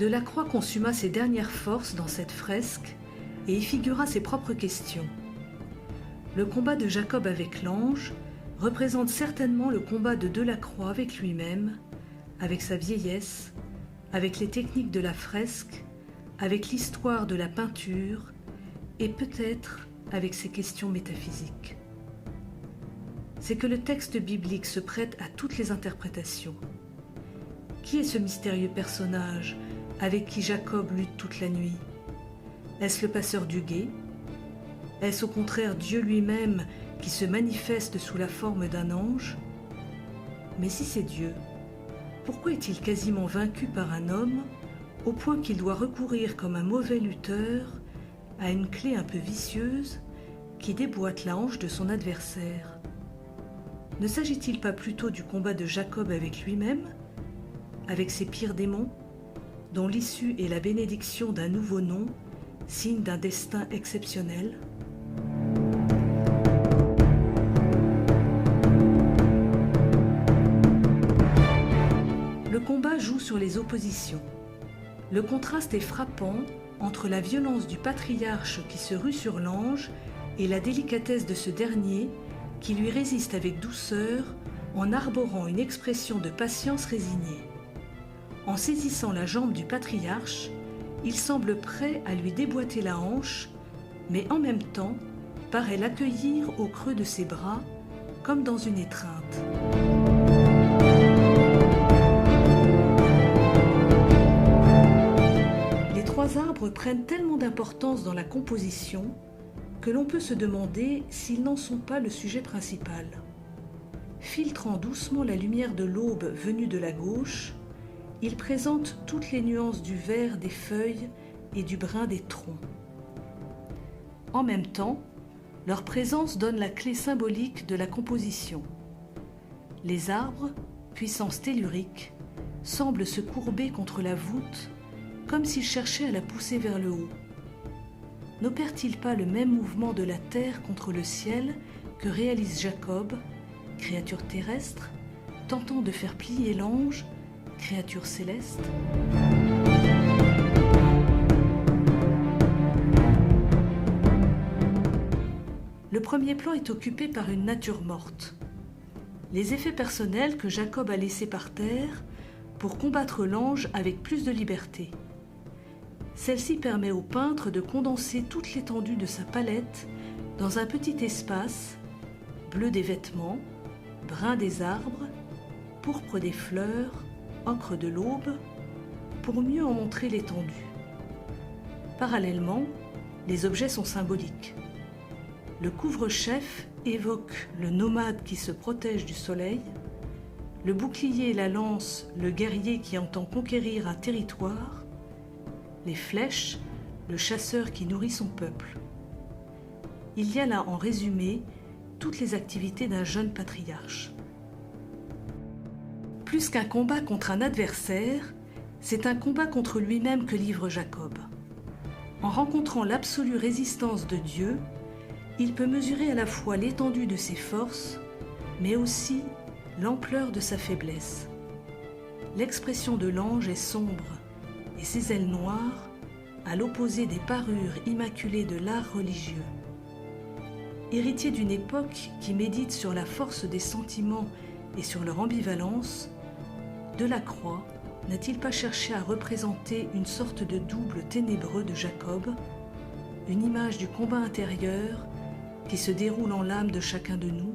Delacroix consuma ses dernières forces dans cette fresque et y figura ses propres questions. Le combat de Jacob avec l'ange représente certainement le combat de Delacroix avec lui-même, avec sa vieillesse, avec les techniques de la fresque, avec l'histoire de la peinture et peut-être avec ses questions métaphysiques. C'est que le texte biblique se prête à toutes les interprétations. Qui est ce mystérieux personnage avec qui Jacob lutte toute la nuit? Est-ce le passeur du gué? Est-ce au contraire Dieu lui-même qui se manifeste sous la forme d'un ange? Mais si c'est Dieu, pourquoi est-il quasiment vaincu par un homme au point qu'il doit recourir comme un mauvais lutteur à une clé un peu vicieuse qui déboîte la hanche de son adversaire? Ne s'agit-il pas plutôt du combat de Jacob avec lui-même, avec ses pires démons, dont l'issue est la bénédiction d'un nouveau nom, signe d'un destin exceptionnel? Le combat joue sur les oppositions. Le contraste est frappant entre la violence du patriarche qui se rue sur l'ange et la délicatesse de ce dernier qui lui résiste avec douceur en arborant une expression de patience résignée. En saisissant la jambe du patriarche, il semble prêt à lui déboîter la hanche, mais en même temps paraît l'accueillir au creux de ses bras, comme dans une étreinte. Les trois arbres prennent tellement d'importance dans la composition que l'on peut se demander s'ils n'en sont pas le sujet principal. Filtrant doucement la lumière de l'aube venue de la gauche, ils présentent toutes les nuances du vert des feuilles et du brun des troncs. En même temps, leur présence donne la clé symbolique de la composition. Les arbres, puissance tellurique, semblent se courber contre la voûte, comme s'ils cherchaient à la pousser vers le haut. N'opère-t-il pas le même mouvement de la terre contre le ciel que réalise Jacob, créature terrestre, tentant de faire plier l'ange, créature céleste? Le premier plan est occupé par une nature morte. Les effets personnels que Jacob a laissés par terre pour combattre l'ange avec plus de liberté. Celle-ci permet au peintre de condenser toute l'étendue de sa palette dans un petit espace, bleu des vêtements, brun des arbres, pourpre des fleurs, ocre de l'aube, pour mieux en montrer l'étendue. Parallèlement, les objets sont symboliques. Le couvre-chef évoque le nomade qui se protège du soleil, le bouclier et la lance, le guerrier qui entend conquérir un territoire, les flèches, le chasseur qui nourrit son peuple. Il y a là en résumé toutes les activités d'un jeune patriarche. Plus qu'un combat contre un adversaire, c'est un combat contre lui-même que livre Jacob. En rencontrant l'absolue résistance de Dieu, il peut mesurer à la fois l'étendue de ses forces, mais aussi l'ampleur de sa faiblesse. L'expression de l'ange est sombre, et ses ailes noires, à l'opposé des parures immaculées de l'art religieux. Héritier d'une époque qui médite sur la force des sentiments et sur leur ambivalence, Delacroix n'a-t-il pas cherché à représenter une sorte de double ténébreux de Jacob, une image du combat intérieur qui se déroule en l'âme de chacun de nous?